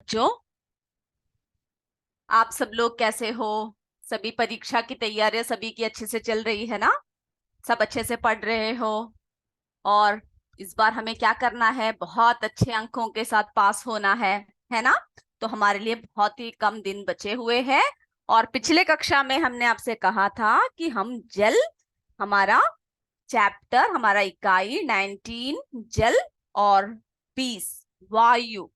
बच्चों, आप सब लोग कैसे हो? सभी परीक्षा की तैयारियां सभी की अच्छे से चल रही है ना? सब अच्छे से पढ़ रहे हो? और इस बार हमें क्या करना है? बहुत अच्छे अंकों के साथ पास होना है ना? तो हमारे लिए बहुत ही कम दिन बचे हुए हैं। और पिछले कक्षा में हमने आपसे कहा था कि हम जल, हमारा चैप्टर, हमारा इकाई 19 जल और 20 वायु,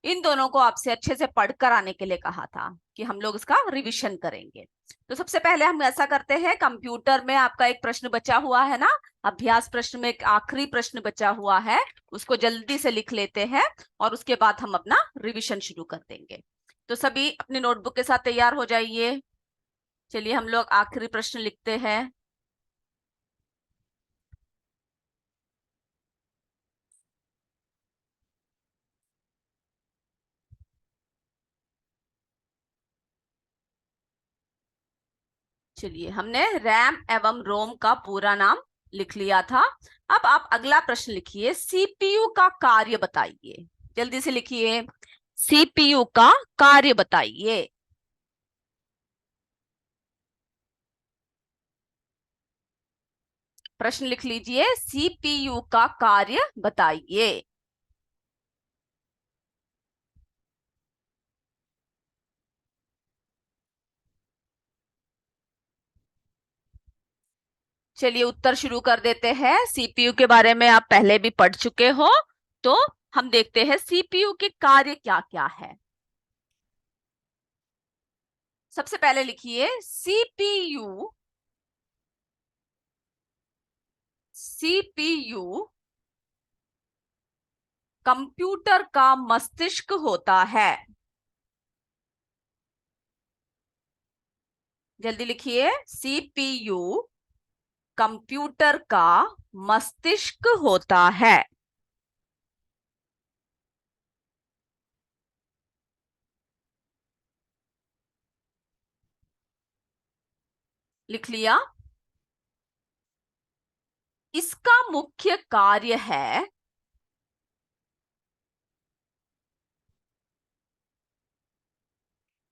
इन दोनों को आपसे अच्छे से पढ़कर आने के लिए कहा था कि हम लोग इसका रिवीजन करेंगे। तो सबसे पहले हम ऐसा करते हैं, कंप्यूटर में आपका एक प्रश्न बचा हुआ है ना, अभ्यास प्रश्न में एक आखिरी प्रश्न बचा हुआ है, उसको जल्दी से लिख लेते हैं और उसके बाद हम अपना रिवीजन शुरू कर देंगे। तो सभी अपनी नोटबुक के साथ तैयार हो जाइए। चलिए हम लोग आखिरी प्रश्न लिखते हैं। चलिए, हमने रैम एवं रोम का पूरा नाम लिख लिया था। अब आप अगला प्रश्न लिखिए, सीपीयू का कार्य बताइए। जल्दी से लिखिए, सीपीयू का कार्य बताइए। प्रश्न लिख लीजिए, सीपीयू का कार्य बताइए। चलिए उत्तर शुरू कर देते हैं। सीपीयू के बारे में आप पहले भी पढ़ चुके हो, तो हम देखते हैं सीपीयू के कार्य क्या क्या है। सबसे पहले लिखिए, सीपीयू, सीपीयू कंप्यूटर का मस्तिष्क होता है। जल्दी लिखिए, सीपीयू कंप्यूटर का मस्तिष्क होता है। लिख लिया? इसका मुख्य कार्य है,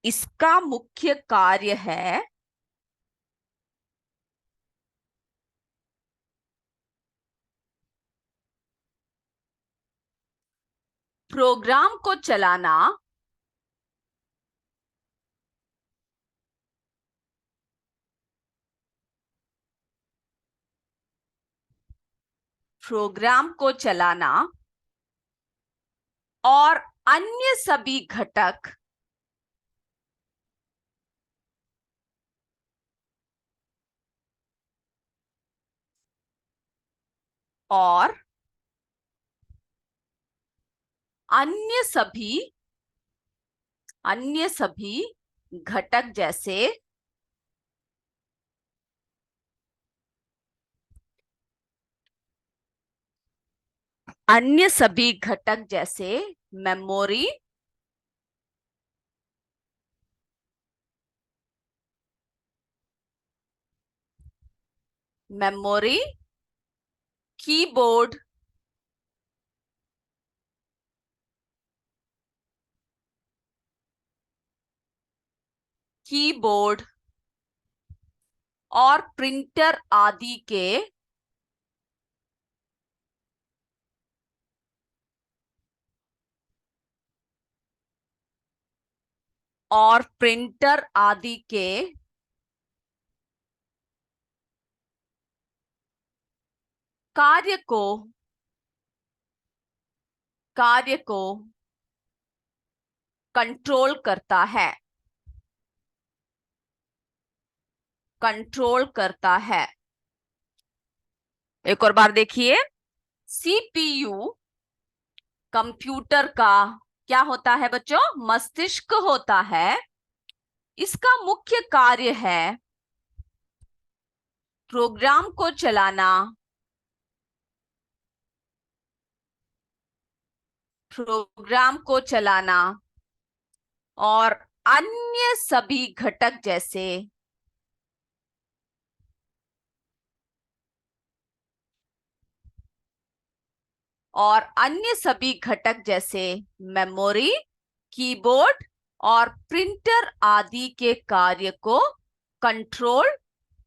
इसका मुख्य कार्य है प्रोग्राम को चलाना, प्रोग्राम को चलाना और अन्य सभी घटक, और अन्य सभी, अन्य सभी घटक जैसे अन्य सभी घटक जैसे मेमोरी, मेमोरी, कीबोर्ड, कीबोर्ड और प्रिंटर आदि के, और प्रिंटर आदि के कार्य को, कार्य को कंट्रोल करता है, कंट्रोल करता है। एक और बार देखिए, सीपीयू कंप्यूटर का क्या होता है बच्चों? मस्तिष्क होता है। इसका मुख्य कार्य है प्रोग्राम को चलाना, प्रोग्राम को चलाना और अन्य सभी घटक जैसे, और अन्य सभी घटक जैसे मेमोरी, कीबोर्ड और प्रिंटर आदि के कार्य को कंट्रोल,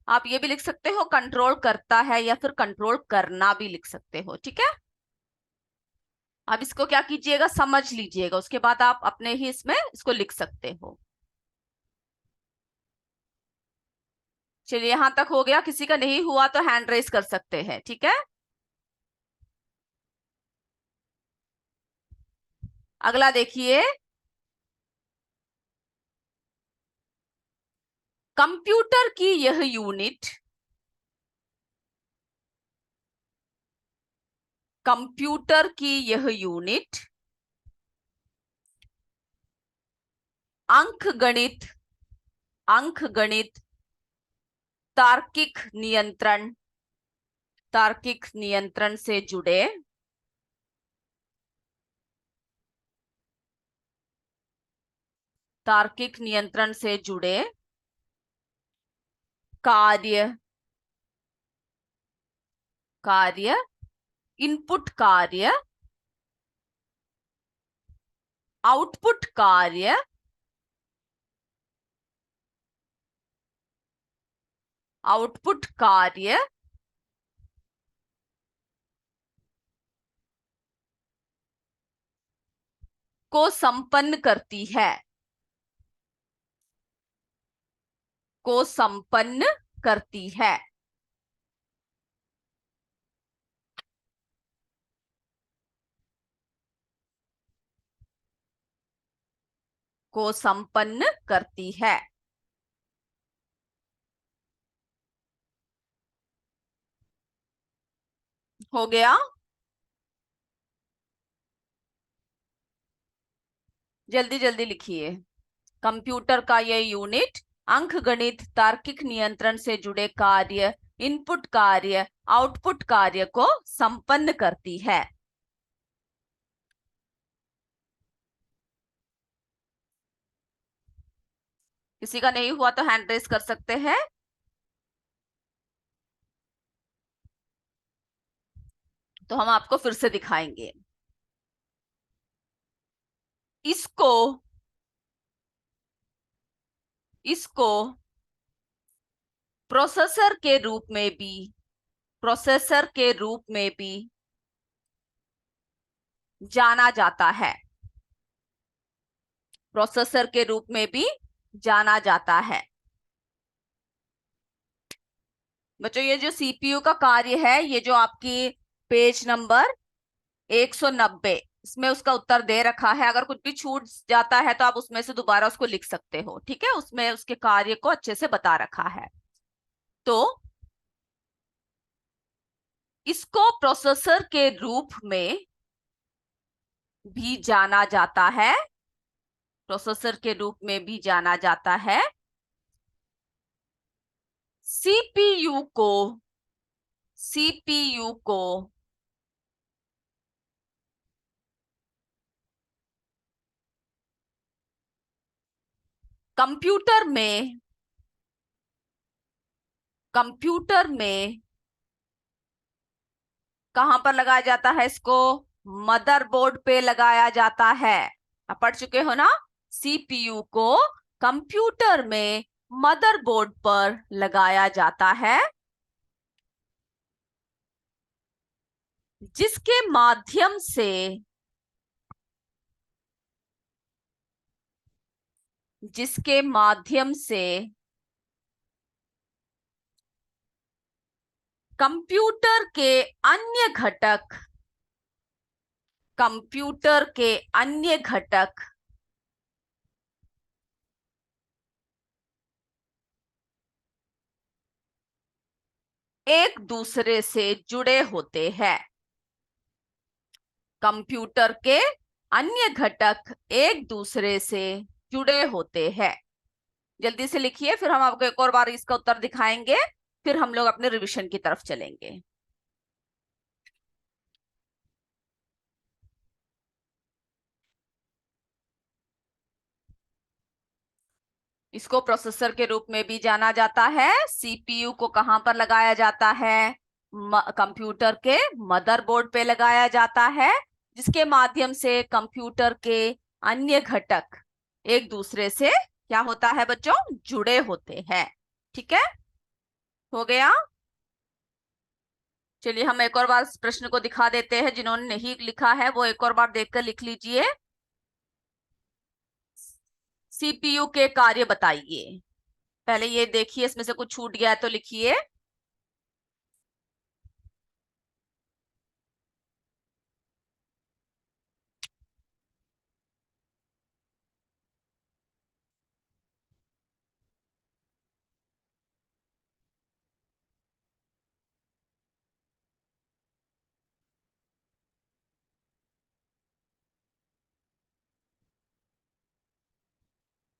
आप ये भी लिख सकते हो कंट्रोल करता है या फिर कंट्रोल करना भी लिख सकते हो, ठीक है। अब इसको क्या कीजिएगा, समझ लीजिएगा, उसके बाद आप अपने ही इसमें इसको लिख सकते हो। चलिए यहां तक हो गया, किसी का नहीं हुआ तो हैंड रेस कर सकते हैं, ठीक है। अगला देखिए, कंप्यूटर की यह यूनिट, कंप्यूटर की यह यूनिट अंकगणित, अंकगणित, तार्किक नियंत्रण, तार्किक नियंत्रण से जुड़े, तार्किक नियंत्रण से जुड़े कार्य, कार्य, इनपुट कार्य, आउटपुट कार्य, आउटपुट कार्य को संपन्न करती है, को संपन्न करती है। को संपन्न करती है। हो गया। जल्दी जल्दी लिखिए। कंप्यूटर का यह यूनिट अंकगणित, तार्किक नियंत्रण से जुड़े कार्य, इनपुट कार्य, आउटपुट कार्य को संपन्न करती है। किसी का नहीं हुआ तो हैंड रेस कर सकते हैं। तो हम आपको फिर से दिखाएंगे। इसको, इसको प्रोसेसर के रूप में भी, प्रोसेसर के रूप में भी जाना जाता है, प्रोसेसर के रूप में भी जाना जाता है। बच्चों ये जो सीपीयू का कार्य है, ये जो आपकी पेज नंबर 190, इसमें उसका उत्तर दे रखा है। अगर कुछ भी छूट जाता है तो आप उसमें से दोबारा उसको लिख सकते हो, ठीक है। उसमें उसके कार्य को अच्छे से बता रखा है। तो इसको प्रोसेसर के रूप में भी जाना जाता है, प्रोसेसर के रूप में भी जाना जाता है। सीपीयू को, सीपीयू को कंप्यूटर में, कंप्यूटर में कहां पर लगाया जाता है, इसको मदरबोर्ड पे लगाया जाता है। आप पढ़ चुके हो ना, सीपीयू को कंप्यूटर में मदरबोर्ड पर लगाया जाता है, जिसके माध्यम से, जिसके माध्यम से कंप्यूटर के अन्य घटक, कंप्यूटर के अन्य घटक एक दूसरे से जुड़े होते हैं, कंप्यूटर के अन्य घटक एक दूसरे से जुड़े होते हैं। जल्दी से लिखिए, फिर हम आपको एक और बार इसका उत्तर दिखाएंगे, फिर हम लोग अपने रिवीजन की तरफ चलेंगे। इसको प्रोसेसर के रूप में भी जाना जाता है। सीपीयू को कहां पर लगाया जाता है, कंप्यूटर के मदरबोर्ड पे लगाया जाता है, जिसके माध्यम से कंप्यूटर के अन्य घटक एक दूसरे से क्या होता है बच्चों, जुड़े होते हैं। ठीक है, हो गया। चलिए हम एक और बार इस प्रश्न को दिखा देते हैं, जिन्होंने नहीं लिखा है वो एक और बार देखकर लिख लीजिए। सीपीयू के कार्य बताइए। पहले ये देखिए, इसमें से कुछ छूट गया है तो लिखिए।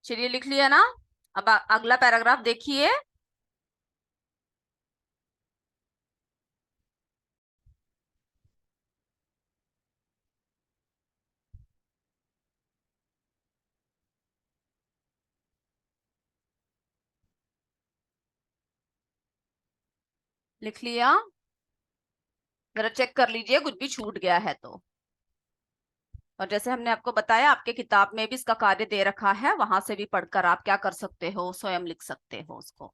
चलिए लिख लिया ना। अब अगला पैराग्राफ देखिए। लिख लिया? जरा चेक कर लीजिए कुछ भी छूट गया है तो। और जैसे हमने आपको बताया, आपके किताब में भी इसका कार्य दे रखा है, वहां से भी पढ़कर आप क्या कर सकते हो, स्वयं लिख सकते हो उसको।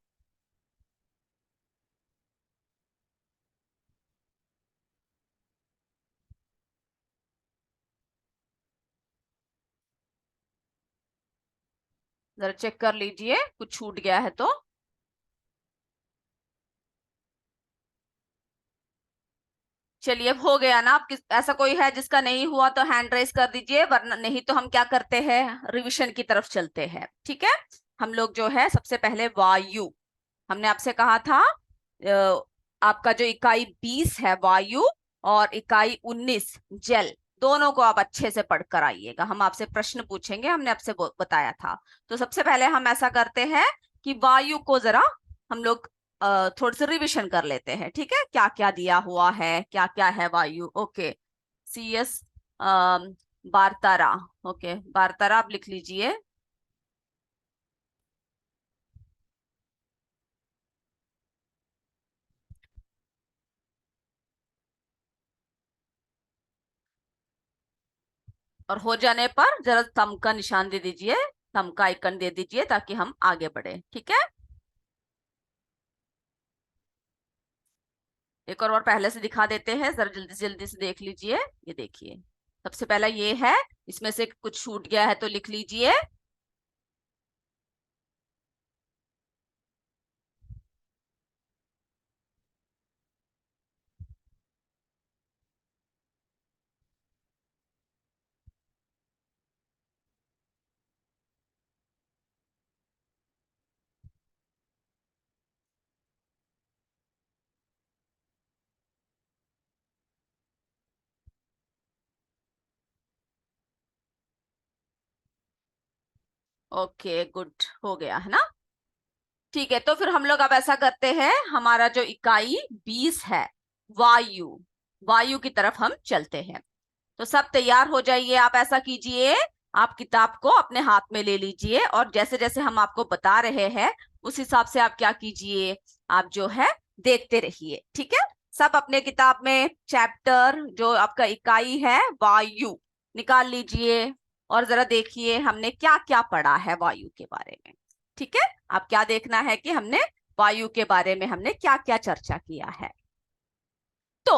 जरा चेक कर लीजिए कुछ छूट गया है तो। चलिए अब हो गया ना। आप ऐसा कोई है जिसका नहीं हुआ तो हैंड रेस कर दीजिए, वरना नहीं तो हम क्या करते हैं, रिवीजन की तरफ चलते हैं। ठीक है, हम लोग जो है सबसे पहले वायु, हमने आपसे कहा था आपका जो इकाई 20 है वायु, और इकाई 19 जल, दोनों को आप अच्छे से पढ़कर आइएगा। हम आपसे प्रश्न पूछेंगे, हमने आपसे बताया था। तो सबसे पहले हम ऐसा करते हैं कि वायु को जरा हम लोग थोड़ा सा रिविजन कर लेते हैं। ठीक है, क्या क्या दिया हुआ है, क्या क्या है वायु। ओके, सी एस बारतारा। ओके, बारतारा आप लिख लीजिए। और हो जाने पर जरा थंब का निशान दे दीजिए, थंब का आइकन दे दीजिए, ताकि हम आगे बढ़े। ठीक है, एक और बार पहले से दिखा देते हैं, जरा जल्दी जल्दी से देख लीजिए। ये देखिए, सबसे पहला ये है, इसमें से कुछ छूट गया है तो लिख लीजिए। ओके गुड, हो गया है ना। ठीक है, तो फिर हम लोग अब ऐसा करते हैं, हमारा जो इकाई 20 है वायु, वायु की तरफ हम चलते हैं। तो सब तैयार हो जाइए, आप ऐसा कीजिए, आप किताब को अपने हाथ में ले लीजिए, और जैसे जैसे हम आपको बता रहे हैं उस हिसाब से आप क्या कीजिए, आप जो है देखते रहिए। ठीक है, सब अपने किताब में चैप्टर जो आपका इकाई है वायु निकाल लीजिए, और जरा देखिए हमने क्या क्या पढ़ा है वायु के बारे में। ठीक है, आप क्या देखना है कि हमने वायु के बारे में हमने क्या क्या चर्चा किया है। तो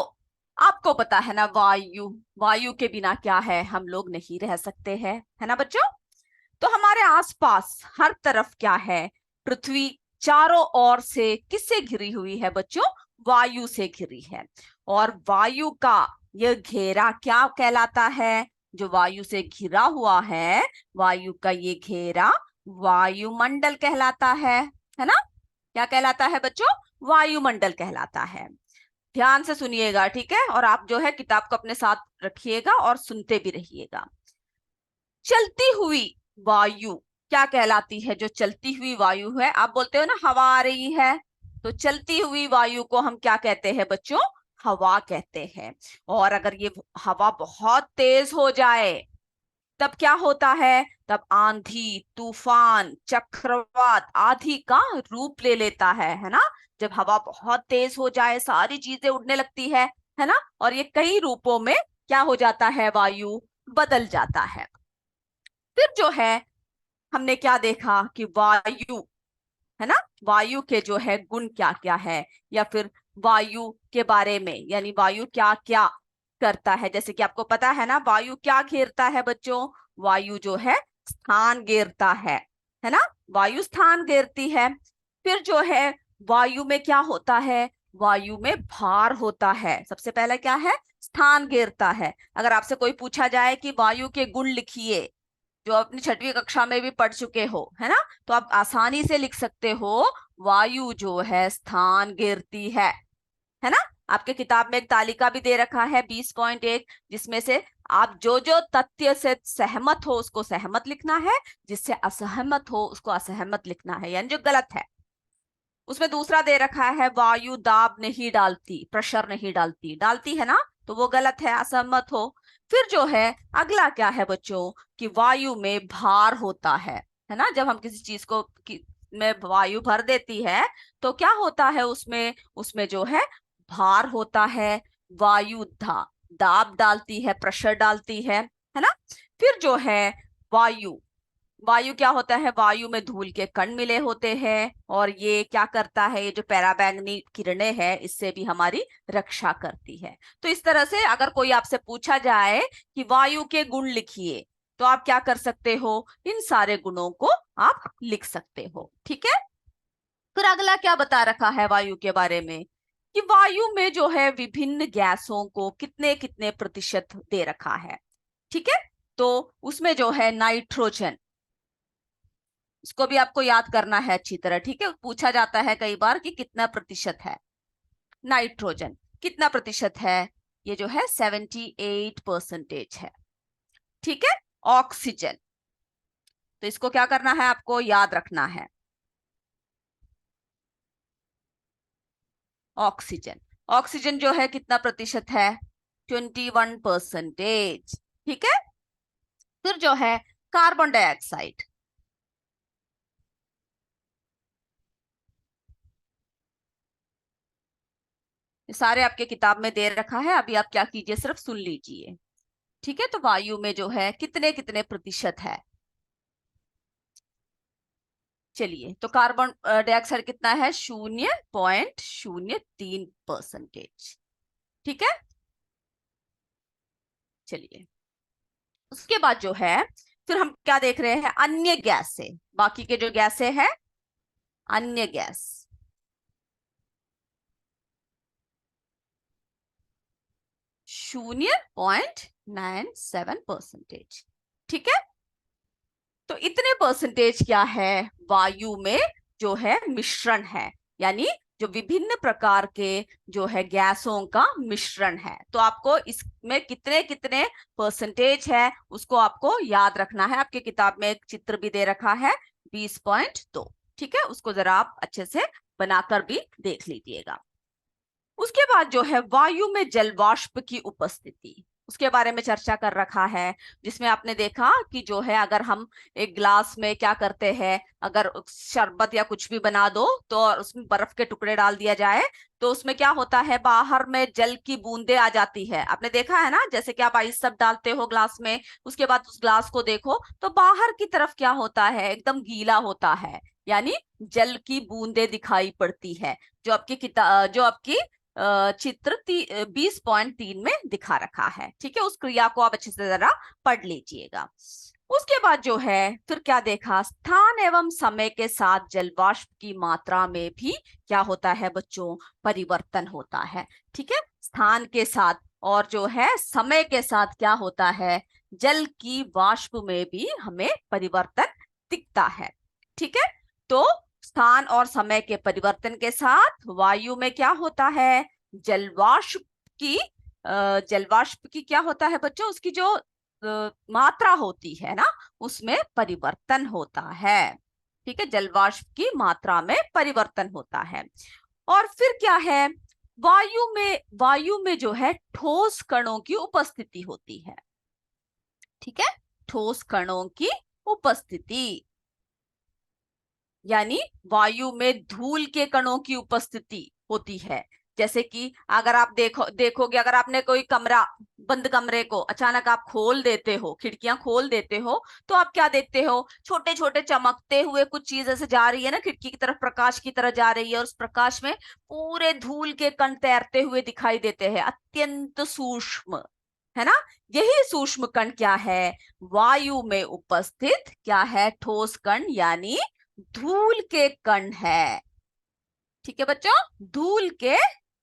आपको पता है ना, वायु, वायु के बिना क्या है, हम लोग नहीं रह सकते हैं, है ना बच्चों। तो हमारे आसपास हर तरफ क्या है, पृथ्वी चारों ओर से किससे घिरी हुई है बच्चों, वायु से घिरी है। और वायु का यह घेरा क्या कहलाता है, जो वायु से घिरा हुआ है, वायु का ये घेरा वायुमंडल कहलाता है ना। क्या कहलाता है बच्चों, वायुमंडल कहलाता है। ध्यान से सुनिएगा, ठीक है, और आप जो है किताब को अपने साथ रखिएगा और सुनते भी रहिएगा। चलती हुई वायु क्या कहलाती है, जो चलती हुई वायु है, आप बोलते हो ना हवा आ रही है, तो चलती हुई वायु को हम क्या कहते हैं बच्चों, हवा कहते हैं। और अगर ये हवा बहुत तेज हो जाए तब क्या होता है, तब आंधी, तूफान, चक्रवात आदि का रूप ले लेता है ना। जब हवा बहुत तेज हो जाए, सारी चीजें उड़ने लगती है ना, और ये कई रूपों में क्या हो जाता है, वायु बदल जाता है। फिर जो है हमने क्या देखा कि वायु, है ना, वायु के जो है गुण क्या क्या है, या फिर वायु के बारे में, यानी वायु क्या क्या करता है। जैसे कि आपको पता है ना, वायु क्या घेरता है बच्चों, वायु जो है स्थान घेरता है ना, वायु स्थान घेरती है। फिर जो है वायु में क्या होता है, वायु में भार होता है। सबसे पहला क्या है, स्थान घेरता है। अगर आपसे कोई पूछा जाए कि वायु के गुण लिखिए, जो अपनी छठवीं कक्षा में भी पढ़ चुके हो, है ना, तो आप आसानी से लिख सकते हो, वायु जो है स्थान घेरती है ना। आपके किताब में एक तालिका भी दे रखा है 20.1, जिसमें से आप जो जो तथ्य से सहमत हो उसको सहमत लिखना है, जिससे असहमत हो उसको असहमत लिखना है, यानी जो गलत है। उसमें दूसरा दे रखा है, वायु दाब नहीं डालती, प्रेशर नहीं डालती, डालती है ना, तो वो गलत है, असहमत हो। फिर जो है अगला क्या है बच्चों, कि वायु में भार होता है ना। जब हम किसी चीज को में वायु भर देती है तो क्या होता है, उसमें उसमें जो है भार होता है। वायु दाब डालती है, प्रेशर डालती है ना। फिर जो है वायु, वायु क्या होता है, वायु में धूल के कण मिले होते हैं, और ये क्या करता है, ये जो पराबैंगनी किरणें हैं इससे भी हमारी रक्षा करती है। तो इस तरह से अगर कोई आपसे पूछा जाए कि वायु के गुण लिखिए, तो आप क्या कर सकते हो, इन सारे गुणों को आप लिख सकते हो। ठीक है। फिर अगला क्या बता रखा है वायु के बारे में, कि वायु में जो है विभिन्न गैसों को कितने कितने प्रतिशत दे रखा है। ठीक है। तो उसमें जो है नाइट्रोजन, इसको भी आपको याद करना है अच्छी तरह। ठीक है, पूछा जाता है कई बार कि कितना प्रतिशत है, नाइट्रोजन कितना प्रतिशत है, ये जो है 78% है। ठीक है। ऑक्सीजन, तो इसको क्या करना है, आपको याद रखना है। ऑक्सीजन, ऑक्सीजन जो है कितना प्रतिशत है, 21%। ठीक है। फिर जो है कार्बन डाइऑक्साइड, ये सारे आपके किताब में दे रखा है, अभी आप क्या कीजिए, सिर्फ सुन लीजिए। ठीक है। तो वायु में जो है कितने कितने प्रतिशत है, चलिए, तो कार्बन डाइऑक्साइड कितना है, 0.03%। ठीक है। चलिए, उसके बाद जो है फिर हम क्या देख रहे हैं, अन्य गैस से, बाकी के जो गैसें हैं, अन्य गैस 0.97%। ठीक है। तो इतने परसेंटेज क्या है, वायु में जो है मिश्रण है, यानी जो विभिन्न प्रकार के जो है गैसों का मिश्रण है। तो आपको इसमें कितने कितने परसेंटेज है उसको आपको याद रखना है। आपके किताब में एक चित्र भी दे रखा है 20.2। ठीक है, उसको जरा आप अच्छे से बनाकर भी देख लीजिएगा। उसके बाद जो है वायु में जल वाष्प की उपस्थिति, उसके बारे में चर्चा कर रखा है, जिसमें आपने देखा कि जो है अगर हम एक ग्लास में क्या करते हैं, अगर शरबत या कुछ भी बना दो तो उसमें बर्फ के टुकड़े डाल दिया जाए, तो उसमें क्या होता है, बाहर में जल की बूंदें आ जाती है। आपने देखा है ना, जैसे कि आप आइस सब डालते हो ग्लास में, उसके बाद उस ग्लास को देखो तो बाहर की तरफ क्या होता है, एकदम गीला होता है, यानी जल की बूंदें दिखाई पड़ती है, जो आपकी चित्र 20.3 में दिखा रखा है। ठीक है, उस क्रिया को आप अच्छे से जरा पढ़ लीजिएगा। उसके बाद जो है फिर क्या देखा, स्थान एवं समय के साथ जलवाष्प की मात्रा में भी क्या होता है बच्चों, परिवर्तन होता है। ठीक है, स्थान के साथ और जो है समय के साथ क्या होता है, जल की वाष्प में भी हमें परिवर्तन दिखता है। ठीक है। तो स्थान और समय के परिवर्तन के साथ वायु में क्या होता है, जलवाष्प की जलवाष्प की क्या होता है बच्चों, उसकी जो मात्रा होती है ना, उसमें परिवर्तन होता है। ठीक है, जलवाष्प की मात्रा में परिवर्तन होता है। और फिर क्या है, वायु में जो है ठोस कणों की उपस्थिति होती है। ठीक है, ठोस कणों की उपस्थिति, यानी वायु में धूल के कणों की उपस्थिति होती है, जैसे कि अगर आप देखोगे, अगर आपने कोई कमरा, बंद कमरे को अचानक आप खोल देते हो, खिड़कियां खोल देते हो, तो आप क्या देखते हो? छोटे छोटे चमकते हुए कुछ चीज ऐसे जा रही है ना, खिड़की की तरफ प्रकाश की तरह जा रही है, और उस प्रकाश में पूरे धूल के कण तैरते हुए दिखाई देते हैं, अत्यंत सूक्ष्म, है ना। यही सूक्ष्म कण क्या है? वायु में उपस्थित क्या है? ठोस कण, यानी धूल के कण है। ठीक है बच्चों, धूल के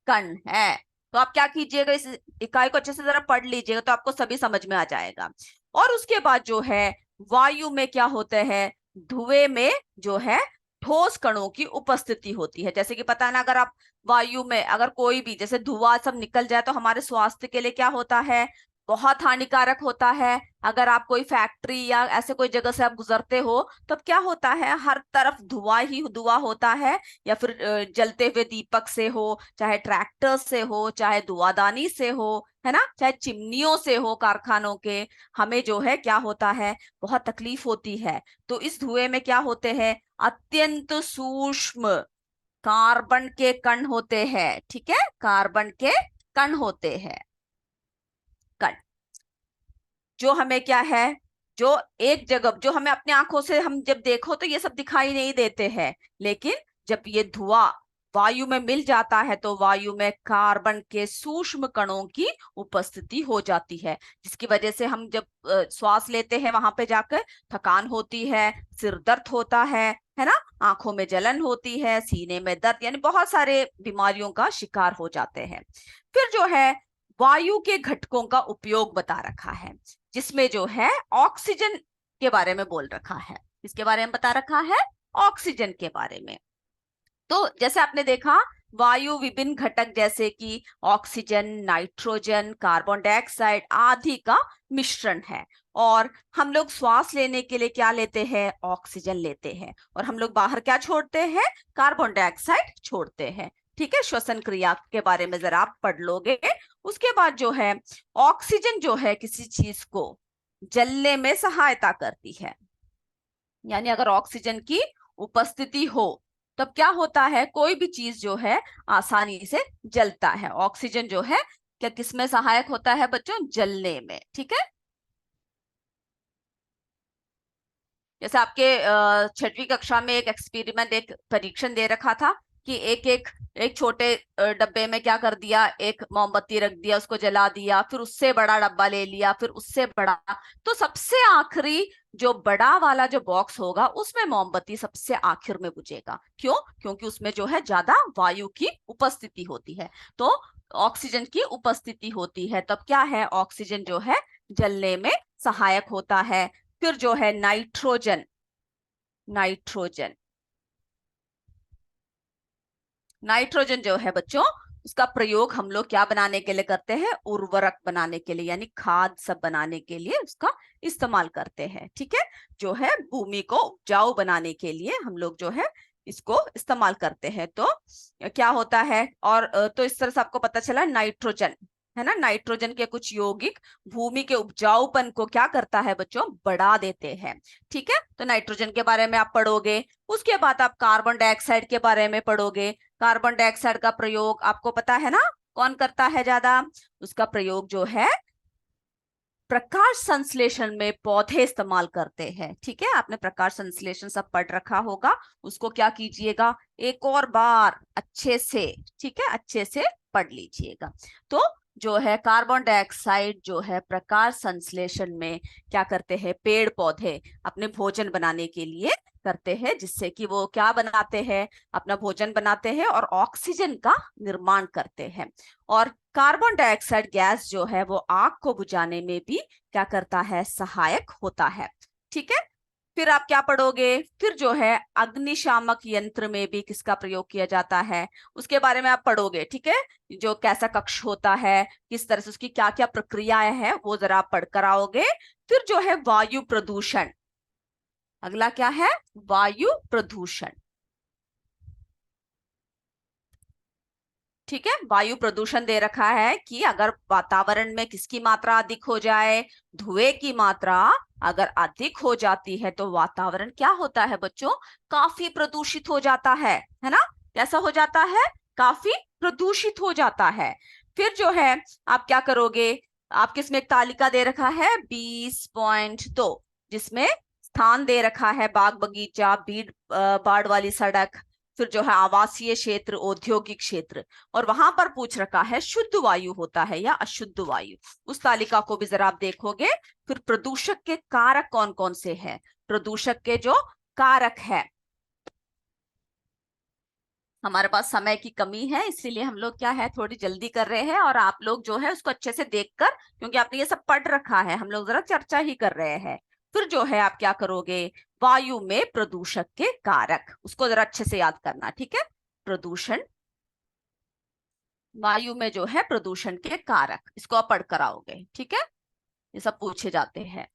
कण है। तो आप क्या कीजिएगा, इस इकाई को अच्छे से जरा पढ़ लीजिएगा, तो आपको सभी समझ में आ जाएगा। और उसके बाद जो है, वायु में क्या होते हैं? धुएं में जो है ठोस कणों की उपस्थिति होती है। जैसे कि पता है ना, अगर आप वायु में अगर कोई भी जैसे धुआं सब निकल जाए तो हमारे स्वास्थ्य के लिए क्या होता है? बहुत हानिकारक होता है। अगर आप कोई फैक्ट्री या ऐसे कोई जगह से आप गुजरते हो, तब क्या होता है? हर तरफ धुआं ही धुआं होता है, या फिर जलते हुए दीपक से हो, चाहे ट्रैक्टर से हो, चाहे धुआंदानी से हो, है ना, चाहे चिमनियों से हो कारखानों के, हमें जो है क्या होता है? बहुत तकलीफ होती है। तो इस धुएं में क्या होते हैं? अत्यंत सूक्ष्म कार्बन के कण होते हैं। ठीक है, कार्बन के कण होते हैं, कण, जो हमें क्या है, जो एक जगह, जो हमें अपने आंखों से हम जब देखो तो ये सब दिखाई नहीं देते हैं, लेकिन जब ये धुआं वायु में मिल जाता है तो वायु में कार्बन के सूक्ष्म कणों की उपस्थिति हो जाती है, जिसकी वजह से हम जब श्वास लेते हैं वहां पे जाकर थकान होती है, सिर दर्द होता है ना, आंखों में जलन होती है, सीने में दर्द, यानी बहुत सारे बीमारियों का शिकार हो जाते हैं। फिर जो है, वायु के घटकों का उपयोग बता रखा है, जिसमें जो है ऑक्सीजन के बारे में बोल रखा है। इसके बारे में बता रखा है, ऑक्सीजन के बारे में। तो जैसे आपने देखा, वायु विभिन्न घटक जैसे कि ऑक्सीजन, नाइट्रोजन, कार्बन डाइऑक्साइड आदि का मिश्रण है। और हम लोग श्वास लेने के लिए क्या लेते हैं? ऑक्सीजन लेते हैं, और हम लोग बाहर क्या छोड़ते हैं? कार्बन डाइऑक्साइड छोड़ते हैं। ठीक है, श्वसन क्रिया के बारे में जरा आप पढ़ लोगे। उसके बाद जो है, ऑक्सीजन जो है किसी चीज को जलने में सहायता करती है, यानी अगर ऑक्सीजन की उपस्थिति हो तब क्या होता है? कोई भी चीज जो है आसानी से जलता है। ऑक्सीजन जो है क्या किसमें सहायक होता है बच्चों? जलने में। ठीक है, जैसे आपके छठवीं कक्षा में एक एक्सपेरिमेंट, एक परीक्षण दे रखा था कि एक छोटे डब्बे में क्या कर दिया, एक मोमबत्ती रख दिया, उसको जला दिया, फिर उससे बड़ा डब्बा ले लिया, फिर उससे बड़ा, तो सबसे आखिरी जो बड़ा वाला जो बॉक्स होगा उसमें मोमबत्ती सबसे आखिर में बुझेगा। क्यों? क्योंकि उसमें जो है ज्यादा वायु की उपस्थिति होती है, तो ऑक्सीजन की उपस्थिति होती है, तब क्या है? ऑक्सीजन जो है जलने में सहायक होता है। फिर जो है नाइट्रोजन, नाइट्रोजन, नाइट्रोजन जो है बच्चों, उसका प्रयोग हम लोग क्या बनाने के लिए करते हैं? उर्वरक बनाने के लिए, यानी खाद सब बनाने के लिए उसका इस्तेमाल करते हैं। ठीक है, जो है भूमि को उपजाऊ बनाने के लिए हम लोग जो है इसको इस्तेमाल करते हैं। तो क्या होता है? और तो इस तरह से आपको पता चला नाइट्रोजन, है ना, नाइट्रोजन के कुछ यौगिक भूमि के उपजाऊपन को क्या करता है बच्चों? बढ़ा देते हैं। ठीक है, तो नाइट्रोजन के बारे में आप पढ़ोगे। उसके बाद आप कार्बन डाइऑक्साइड के बारे में पढ़ोगे। कार्बन डाइऑक्साइड का प्रयोग आपको पता है ना, कौन करता है ज्यादा? उसका प्रयोग जो है प्रकाश संश्लेषण में पौधे इस्तेमाल करते हैं। ठीक है, आपने प्रकाश संश्लेषण सब पढ़ रखा होगा, उसको क्या कीजिएगा? एक और बार अच्छे से, ठीक है, अच्छे से पढ़ लीजिएगा। तो जो है कार्बन डाइऑक्साइड जो है प्रकाश संश्लेषण में क्या करते हैं? पेड़ पौधे अपने भोजन बनाने के लिए करते हैं, जिससे कि वो क्या बनाते हैं? अपना भोजन बनाते हैं और ऑक्सीजन का निर्माण करते हैं। और कार्बन डाइऑक्साइड गैस जो है वो आग को बुझाने में भी क्या करता है? सहायक होता है। ठीक है, फिर आप क्या पढ़ोगे? फिर जो है अग्निशामक यंत्र में भी किसका प्रयोग किया जाता है, उसके बारे में आप पढ़ोगे। ठीक है, जो कैसा कक्ष होता है, किस तरह से उसकी क्या क्या प्रक्रियाएं हैं, वो जरा आप पढ़कर आओगे। फिर जो है वायु प्रदूषण, अगला क्या है? वायु प्रदूषण। ठीक है, वायु प्रदूषण दे रखा है कि अगर वातावरण में किसकी मात्रा अधिक हो जाए, धुएं की मात्रा अगर अधिक हो जाती है तो वातावरण क्या होता है बच्चों? काफी प्रदूषित हो जाता है ना। कैसा हो जाता है? काफी प्रदूषित हो जाता है। फिर जो है आप क्या करोगे, आपके इसमें एक तालिका दे रखा है 20.2, जिसमें स्थान दे रखा है बाग बगीचा, भीड़ भाड़ वाली सड़क, फिर जो है आवासीय क्षेत्र, औद्योगिक क्षेत्र, और वहां पर पूछ रखा है शुद्ध वायु होता है या अशुद्ध वायु। उस तालिका को भी जरा आप देखोगे। फिर प्रदूषक के कारक कौन कौन से हैं, प्रदूषक के जो कारक है। हमारे पास समय की कमी है, इसीलिए हम लोग क्या है थोड़ी जल्दी कर रहे हैं, और आप लोग जो है उसको अच्छे से देखकर, क्योंकि आपने ये सब पढ़ रखा है, हम लोग जरा चर्चा ही कर रहे हैं। फिर जो है आप क्या करोगे, वायु में प्रदूषक के कारक, उसको जरा अच्छे से याद करना, ठीक है। प्रदूषण, वायु में जो है प्रदूषण के कारक, इसको आप पढ़ कर आओगे, ठीक है। ये सब पूछे जाते हैं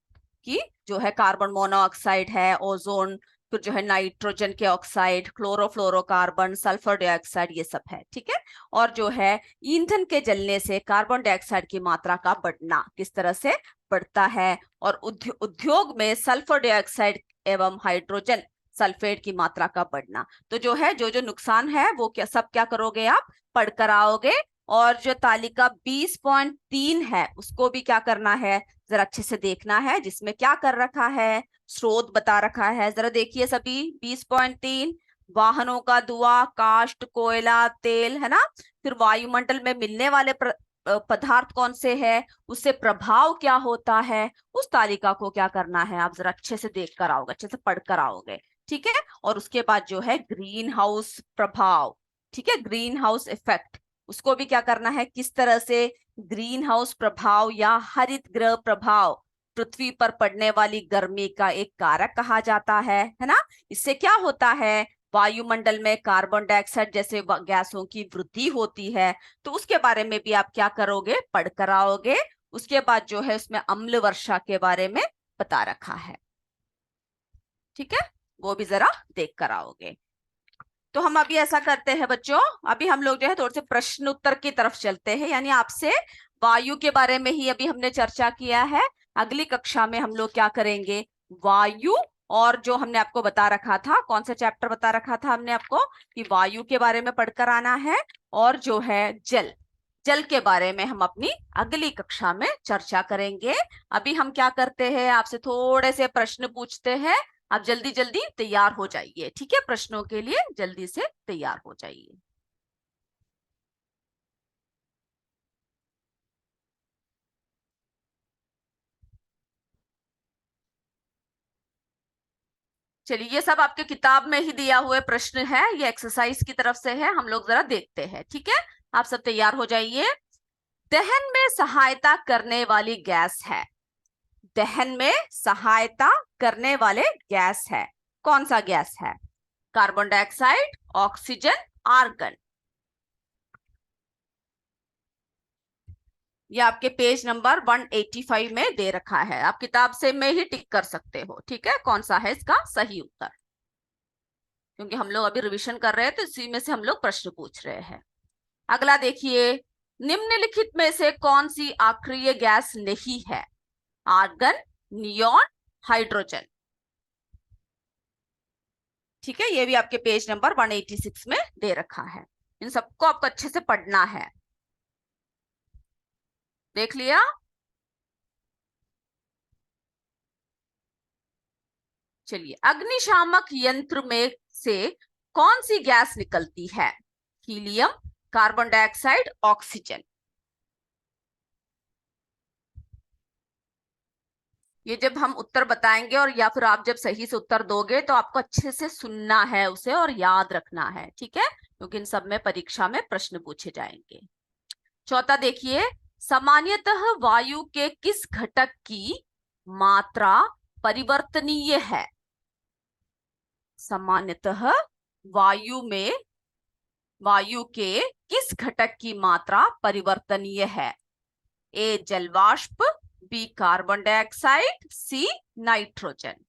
कि जो है कार्बन मोनोऑक्साइड है, ओजोन, फिर जो है नाइट्रोजन के ऑक्साइड, क्लोरोफ्लोरोकार्बन, सल्फर डाइऑक्साइड, ये सब है, ठीक है। और जो है ईंधन के जलने से कार्बन डाइऑक्साइड की मात्रा का बढ़ना किस तरह से बढ़ता है, और उद्योग में सल्फर डाइऑक्साइड एवं हाइड्रोजन सल्फेट की मात्रा का बढ़ना। तो जो है जो जो नुकसान है वो क्या सब क्या करोगे आप पढ़कर आओगे। और जो तालिका 20.3 है उसको भी क्या करना है, जरा अच्छे से देखना है, जिसमें क्या कर रखा है, स्रोत बता रखा है, जरा देखिए सभी। 20.3, वाहनों का धुआं, काष्ठ, कोयला, तेल, है ना। फिर वायुमंडल में मिलने वाले पदार्थ कौन से हैं, उससे प्रभाव क्या होता है, उस तालिका को क्या करना है, आप जरा अच्छे से देख कर आओगे, अच्छे से पढ़ कर आओगे, ठीक है। और उसके बाद जो है ग्रीन हाउस प्रभाव, ठीक है, ग्रीन हाउस इफेक्ट, उसको भी क्या करना है, किस तरह से ग्रीन हाउस प्रभाव या हरित गृह प्रभाव पृथ्वी पर पड़ने वाली गर्मी का एक कारक कहा जाता है ना। इससे क्या होता है, वायुमंडल में कार्बन डाइऑक्साइड जैसे गैसों की वृद्धि होती है, तो उसके बारे में भी आप क्या करोगे, पढ़ कर आओगे। उसके बाद जो है उसमें अम्ल वर्षा के बारे में बता रखा है, ठीक है, वो भी जरा देख कर आओगे। तो हम अभी ऐसा करते हैं बच्चों, अभी हम लोग जो है थोड़े से प्रश्न उत्तर की तरफ चलते हैं, यानी आपसे वायु के बारे में ही अभी हमने चर्चा किया है। अगली कक्षा में हम लोग क्या करेंगे, वायु, और जो हमने आपको बता रखा था, कौन सा चैप्टर बता रखा था हमने आपको, कि वायु के बारे में पढ़कर आना है, और जो है जल, जल के बारे में हम अपनी अगली कक्षा में चर्चा करेंगे। अभी हम क्या करते हैं, आपसे थोड़े से प्रश्न पूछते हैं, आप जल्दी जल्दी तैयार हो जाइए, ठीक है, प्रश्नों के लिए जल्दी से तैयार हो जाइए। चलिए, ये सब आपके किताब में ही दिया हुए प्रश्न है, ये एक्सरसाइज की तरफ से है, हम लोग जरा देखते हैं, ठीक है। आप सब तैयार हो जाइए। दहन में सहायता करने वाली गैस है, दहन में सहायता करने वाले गैस है, कौन सा गैस है, कार्बन डाइऑक्साइड, ऑक्सीजन, आर्गन। ये आपके पेज नंबर 185 में दे रखा है, आप किताब से में ही टिक कर सकते हो, ठीक है, कौन सा है इसका सही उत्तर, क्योंकि हम लोग अभी रिवीजन कर रहे हैं तो इसी में से हम लोग प्रश्न पूछ रहे हैं। अगला देखिए, निम्नलिखित में से कौन सी अक्रिय गैस नहीं है, आर्गन, नियोन, हाइड्रोजन, ठीक है। ये भी आपके पेज नंबर 186 में दे रखा है, इन सबको आपको अच्छे से पढ़ना है। देख लिया। चलिए, अग्निशामक यंत्र में से कौन सी गैस निकलती है, हीलियम, कार्बन डाइऑक्साइड, ऑक्सीजन। ये जब हम उत्तर बताएंगे, और या फिर आप जब सही से उत्तर दोगे, तो आपको अच्छे से सुनना है उसे और याद रखना है, ठीक है, क्योंकि इन सब में परीक्षा में प्रश्न पूछे जाएंगे। चौथा देखिए, सामान्यतः वायु के किस घटक की मात्रा परिवर्तनीय है, सामान्यतः वायु में वायु के किस घटक की मात्रा परिवर्तनीय है, ए जलवाष्प, B carbon dioxide, C nitrogen.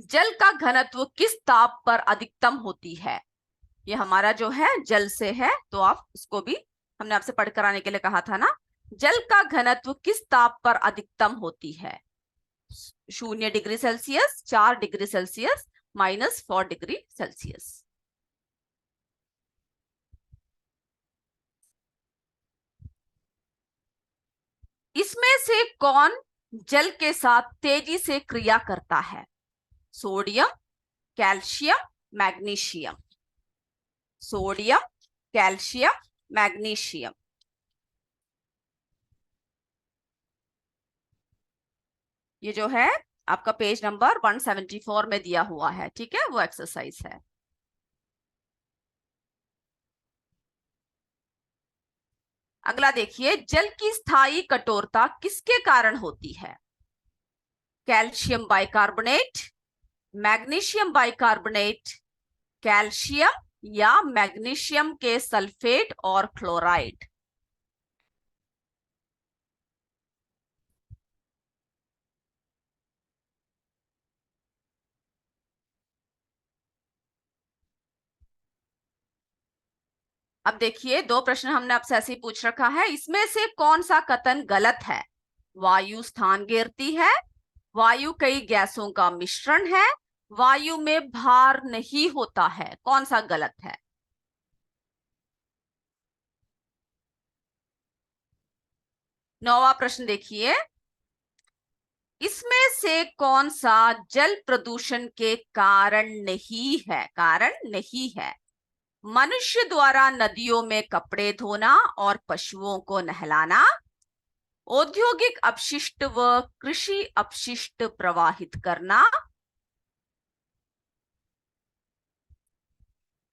जल का घनत्व किस ताप पर अधिकतम होती है, ये हमारा जो है जल से है, तो आप इसको भी हमने आपसे पढ़कर आने के लिए कहा था ना। जल का घनत्व किस ताप पर अधिकतम होती है, 0 degree Celsius, 4 degree Celsius, -4 degree Celsius. इसमें से कौन जल के साथ तेजी से क्रिया करता है? Sodium, calcium, magnesium. Sodium, calcium, magnesium. ये जो है आपका पेज नंबर 174 में दिया हुआ है, ठीक है, वो एक्सरसाइज है। अगला देखिए, जल की स्थायी कठोरता किसके कारण होती है? Calcium bicarbonate, magnesium bicarbonate, calcium या मैग्नीशियम के सल्फेट और क्लोराइड। अब देखिए, दो प्रश्न हमने आपसे ऐसे ही पूछ रखा है, इसमें से कौन सा कथन गलत है? वायु स्थान घेरती है, वायु कई गैसों का मिश्रण है, वायु में भार नहीं होता है, कौन सा गलत है? नौवां प्रश्न देखिए, इसमें से कौन सा जल प्रदूषण के कारण नहीं है? कारण नहीं है। मनुष्य द्वारा नदियों में कपड़े धोना और पशुओं को नहलाना, औद्योगिक अपशिष्ट व कृषि अपशिष्ट प्रवाहित करना।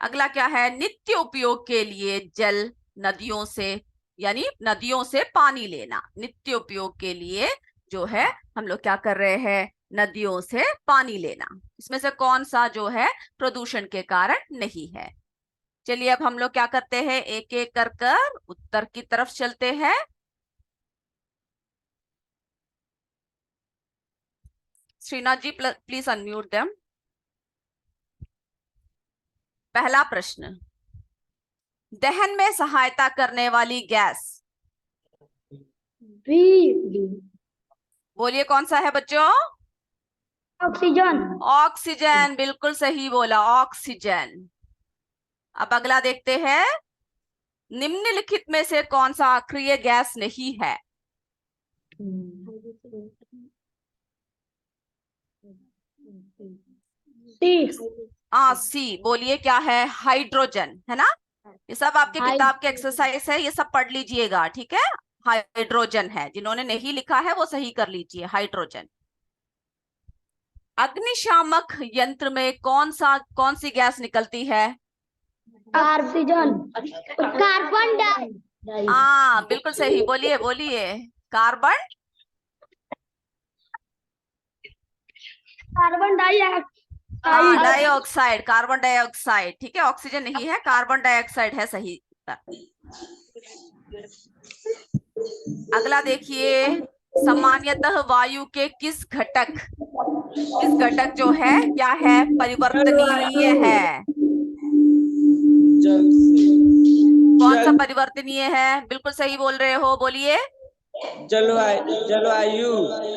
अगला क्या है? नित्य उपयोग के लिए जल नदियों से, यानी नदियों से पानी लेना। नित्य उपयोग के लिए जो है हम लोग क्या कर रहे हैं? नदियों से पानी लेना। इसमें से कौन सा जो है प्रदूषण के कारण नहीं है? चलिए अब हम लोग क्या करते हैं, एक एक कर कर उत्तर की तरफ चलते हैं। Shrinath ji please unmute them. पहला प्रश्न, दहन में सहायता करने वाली गैस। बोलिए कौन सा है बच्चों? ऑक्सीजन। ऑक्सीजन, बिल्कुल सही बोला, ऑक्सीजन। अब अगला देखते हैं, निम्नलिखित में से कौन सा अक्रिय गैस नहीं है? सी। बोलिए क्या है? हाइड्रोजन, है ना? ये सब आपके किताब के एक्सरसाइज है, ये सब पढ़ लीजिएगा, ठीक है। हाइड्रोजन है, जिन्होंने नहीं लिखा है वो सही कर लीजिए, हाइड्रोजन। अग्निशामक यंत्र में कौन सी गैस निकलती है? ऑक्सीजन। Carbon dioxide. हाँ बिल्कुल सही, बोलिए बोलिए। Carbon carbon dioxide, carbon dioxide, ठीक है। ऑक्सीजन नहीं है, कार्बन डाइऑक्साइड है सही। अगला देखिए, सामान्यतः वायु के किस घटक जो है क्या है? परिवर्तनीय है। कौन सा परिवर्तनीय है? बिल्कुल सही बोल रहे हो, बोलिए। जलवायु।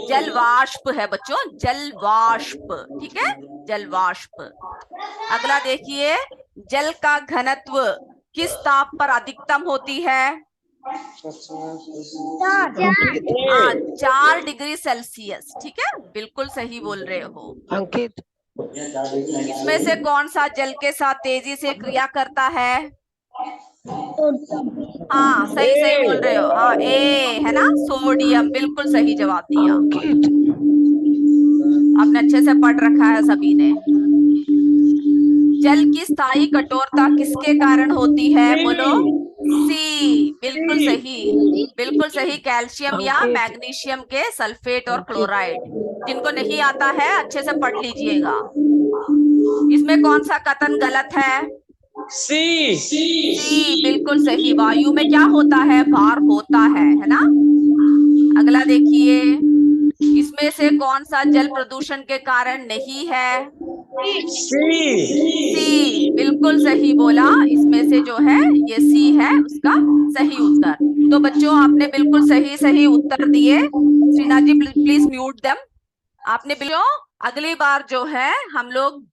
जलवाष्प है बच्चों, जलवाष्प, ठीक है, जलवाष्प। अगला देखिए, जल का घनत्व किस ताप पर अधिकतम होती है? 4 डिग्री सेल्सियस, ठीक है, बिल्कुल सही बोल रहे हो अंकित। इसमें से कौन सा जल के साथ तेजी से क्रिया करता है? हाँ सही सही बोल रहे हो, हाँ ए है ना, सोडियम, बिल्कुल सही जवाब दिया। आपने अच्छे से पढ़ रखा है सभी ने। जल की स्थायी कठोरता किसके कारण होती है? बोलो। सी, बिल्कुल सही, बिल्कुल सही। कैल्शियम या मैग्नीशियम के सल्फेट और क्लोराइड। जिनको नहीं आता है अच्छे से पढ़ लीजिएगा। इसमें कौन सा कथन गलत है? सी, बिल्कुल सही। वायु में क्या होता है? भार होता है ना। अगला देखिए, इसमें से कौन सा जल प्रदूषण के कारण नहीं है? सी, बिल्कुल सही बोला। इसमें से जो है ये सी है उसका सही उत्तर। तो बच्चों आपने बिल्कुल सही उत्तर दिए। Shrinath ji please mute them. आपने बिल्कुल, अगली बार जो है हम लोग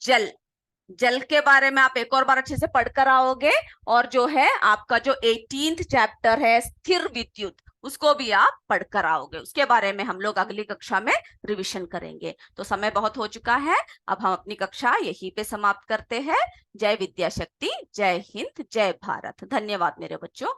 जल के बारे में आप एक और बार अच्छे से पढ़कर आओगे, और जो है आपका जो 18th चैप्टर है स्थिर विद्युत, उसको भी आप पढ़कर आओगे। उसके बारे में हम लोग अगली कक्षा में रिवीजन करेंगे। तो समय बहुत हो चुका है, अब हम अपनी कक्षा यहीं पे समाप्त करते हैं। जय विद्या शक्ति, जय हिंद, जय भारत। धन्यवाद मेरे बच्चों।